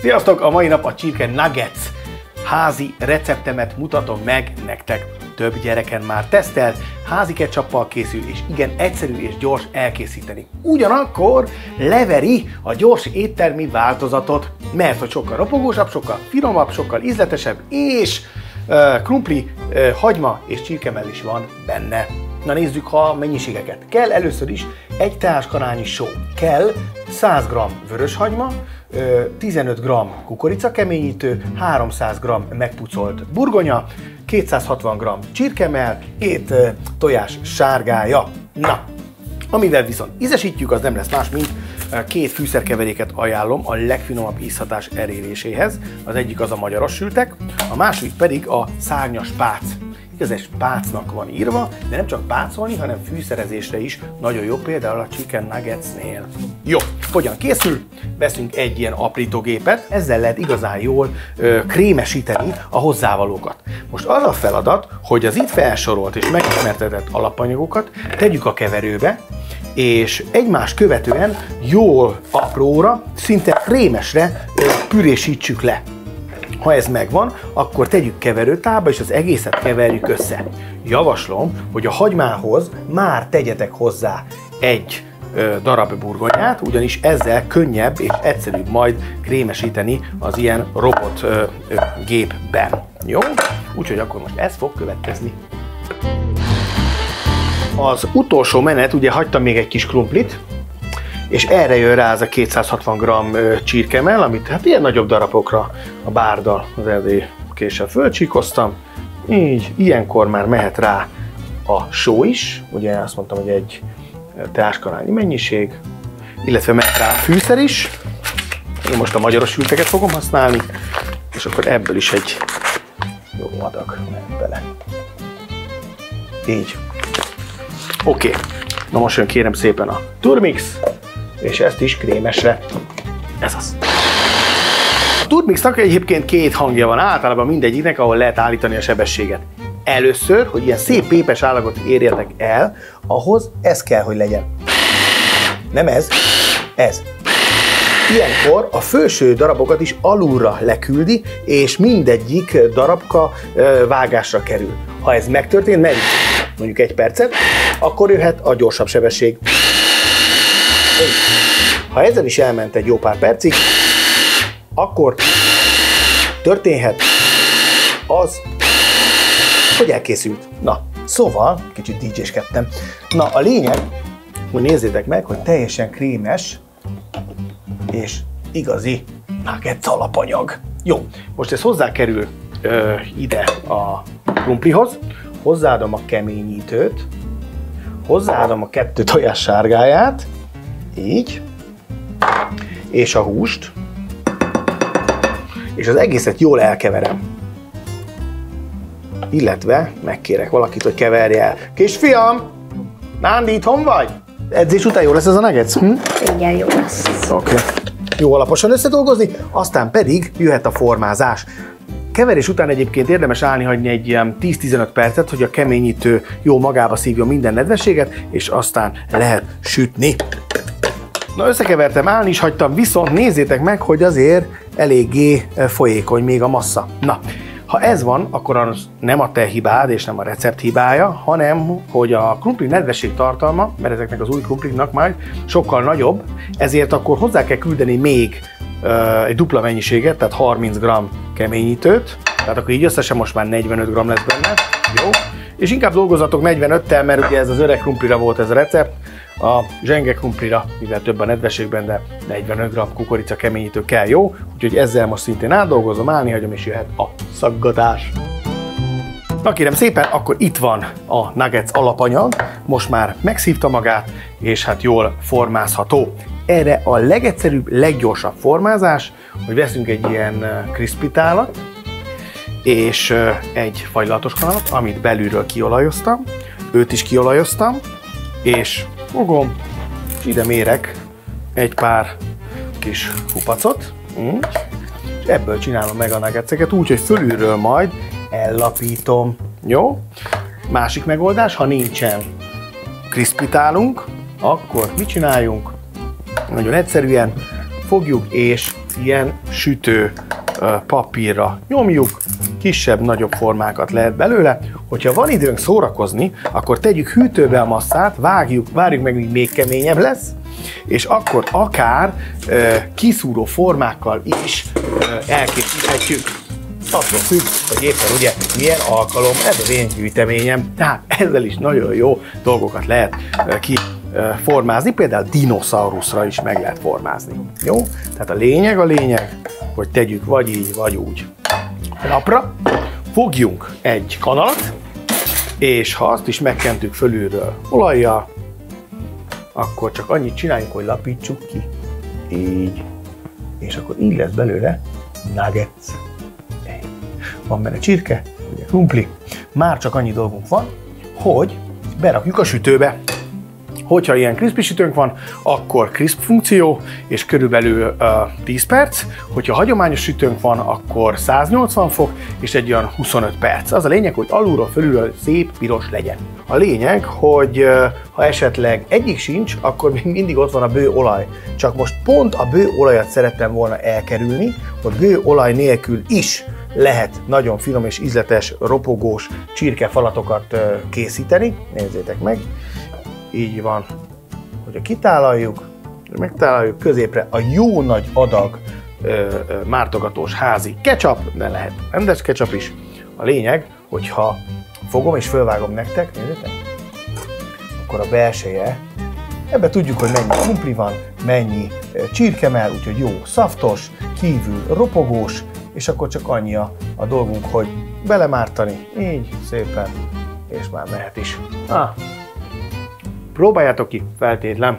Sziasztok! A mai nap a csirke nuggets házi receptemet mutatom meg nektek. Több gyereken már tesztelt, házi ketchuppal készül, és igen egyszerű és gyors elkészíteni. Ugyanakkor leveri a gyors éttermi változatot, mert hogy sokkal ropogósabb, sokkal finomabb, sokkal ízletesebb, és krumpli, hagyma és csirkemell is van benne. Na nézzük a mennyiségeket. Kell először is egy teáskanálnyi só, kell 100 g vöröshagyma, 15 g kukoricakeményítő, 300 g megpucolt burgonya, 260 g csirkemell, 2 tojás sárgája. Na, amivel viszont ízesítjük, az nem lesz más, mint 2 fűszerkeveréket ajánlom a legfinomabb ízhatás eléréséhez. Az egyik az a magyaros sültek, a második pedig a szárnyas pác. Igazás pácnak van írva, de nem csak pácolni, hanem fűszerezésre is nagyon jó, például a chicken nuggetsnél. Jó, hogyan készül? Veszünk egy ilyen aprítógépet, ezzel lehet igazán jól krémesíteni a hozzávalókat. Most az a feladat, hogy az itt felsorolt és megismertetett alapanyagokat tegyük a keverőbe, és egymást követően jól apróra, szinte krémesre pürésítsük le. Ha ez megvan, akkor tegyük keverőtálba, és az egészet keverjük össze. Javaslom, hogy a hagymához már tegyetek hozzá egy darab burgonyát, ugyanis ezzel könnyebb és egyszerűbb majd krémesíteni az ilyen robot gépben. Jó? Úgyhogy akkor most ez fog következni. Az utolsó menet, ugye hagytam még egy kis krumplit, és erre jön rá az a 260 g csirkemell, amit hát ilyen nagyobb darabokra a bárdal, az erdélyi késsel fölcsíkoztam. Így, ilyenkor már mehet rá a só is, ugye azt mondtam, hogy egy teáskanálnyi mennyiség, illetve mehet rá a fűszer is. Én most a magyaros sülteket fogom használni, és akkor ebből is egy jó adag mehet bele. Így. Oké. Na most jön kérem szépen a turmix, és ezt is krémesre. Ez az. A turmixnak egyébként 2 hangja van, általában mindegyiknek, ahol lehet állítani a sebességet. Először, hogy ilyen szép pépes állagot érjetek el, ahhoz ez kell, hogy legyen. Nem ez, ez. Ilyenkor a felső darabokat is alulra leküldi, és mindegyik darabka vágásra kerül. Ha ez megtörtént, mert mondjuk 1 percet, akkor jöhet a gyorsabb sebesség. Ha ezzel is elment egy jó pár percig, akkor történhet az, hogy elkészült. Na, szóval, kicsit DJ-skedtem. Na, a lényeg, hogy nézzétek meg, hogy teljesen krémes és igazi nuggets alapanyag. Jó, most ez hozzákerül ide a krumplihoz, hozzáadom a keményítőt, hozzáadom a 2 tojás sárgáját, így, és a húst, és az egészet jól elkeverem. Illetve megkérek valakit, hogy keverje el. Kisfiam, Nándi, itthon vagy? Edzés után jó lesz ez a nuggets? Igen, jó lesz. Oké. Jó alaposan összedolgozni, aztán pedig jöhet a formázás. Keverés után egyébként érdemes állni hagyni egy ilyen 10-15 percet, hogy a keményítő jó magába szívjon minden nedvességet, és aztán lehet sütni. Na, összekevertem, állni is hagytam, viszont nézzétek meg, hogy azért eléggé folyékony még a massza. Na, ha ez van, akkor az nem a te hibád és nem a recept hibája, hanem hogy a krumpli nedvesség tartalma, mert ezeknek az új krumpliknak majd sokkal nagyobb, ezért akkor hozzá kell küldeni még egy dupla mennyiséget, tehát 30 g keményítőt, tehát akkor így összesen most már 45 g lesz benne, jó? És inkább dolgozatok 45-tel, mert ugye ez az öreg krumplira volt ez a recept, a zsenge krumplira, mivel több a nedvességben, de 45 g kukorica keményítő kell, jó? Úgyhogy ezzel most szintén átdolgozom, állni hagyom, és jöhet a szaggatás. Na kérem szépen, akkor itt van a nuggets alapanyag, most már megszívta magát, és hát jól formázható. Erre a legegyszerűbb, leggyorsabb formázás, hogy veszünk egy ilyen crispy tálat, és egy fagylaltos kanalat, amit belülről kiolajoztam, őt is kiolajoztam, és fogom, és ide mérek egy pár kis kupacot, és ebből csinálom meg a nuggetseket úgy, hogy fölülről majd ellapítom. Jó? Másik megoldás, ha nincsen crispy tálunk, akkor mit csináljunk? Nagyon egyszerűen fogjuk és ilyen sütő papírra nyomjuk, kisebb-nagyobb formákat lehet belőle. Hogyha van időnk szórakozni, akkor tegyük hűtőbe a masszát, várjuk meg, míg még keményebb lesz, és akkor akár kiszúró formákkal is elkészíthetjük. Attól függ, hogy éppen ugye milyen alkalom ez az én gyűjteményem, tehát ezzel is nagyon jó dolgokat lehet kiformázni, például dinoszauruszra is meg lehet formázni. Jó? Tehát a lényeg, hogy tegyük vagy így, vagy úgy. Lapra fogjunk egy kanalat, és ha azt is megkentük fölülről olajjal, akkor csak annyit csináljunk, hogy lapítsuk ki. Így. És akkor így lesz belőle nuggets. Van benne csirke, ugye krumpli. Már csak annyi dolgunk van, hogy berakjuk a sütőbe. Hogyha ilyen crispy sütőnk van, akkor crisp funkció, és körülbelül 10 perc. Hogyha hagyományos sütőnk van, akkor 180 fok, és egy olyan 25 perc. Az a lényeg, hogy alulról fölülről szép piros legyen. A lényeg, hogy ha esetleg egyik sincs, akkor még mindig ott van a bő olaj. Csak most pont a bő olajat szerettem volna elkerülni, hogy bő olaj nélkül is lehet nagyon finom és ízletes, ropogós csirkefalatokat készíteni. Nézzétek meg! Így van, hogyha kitálaljuk, megtálaljuk középre a jó nagy adag mártogatós házi ketchup, de lehet rendes ketchup is. A lényeg, hogyha fogom és fölvágom nektek, nézzétek, akkor a belseje, ebbe tudjuk, hogy mennyi krumpli van, mennyi csirkemell, úgyhogy jó szaftos, kívül ropogós, és akkor csak annyi a dolgunk, hogy belemártani, így szépen, és már mehet is. Próbáljátok ki, feltétlen!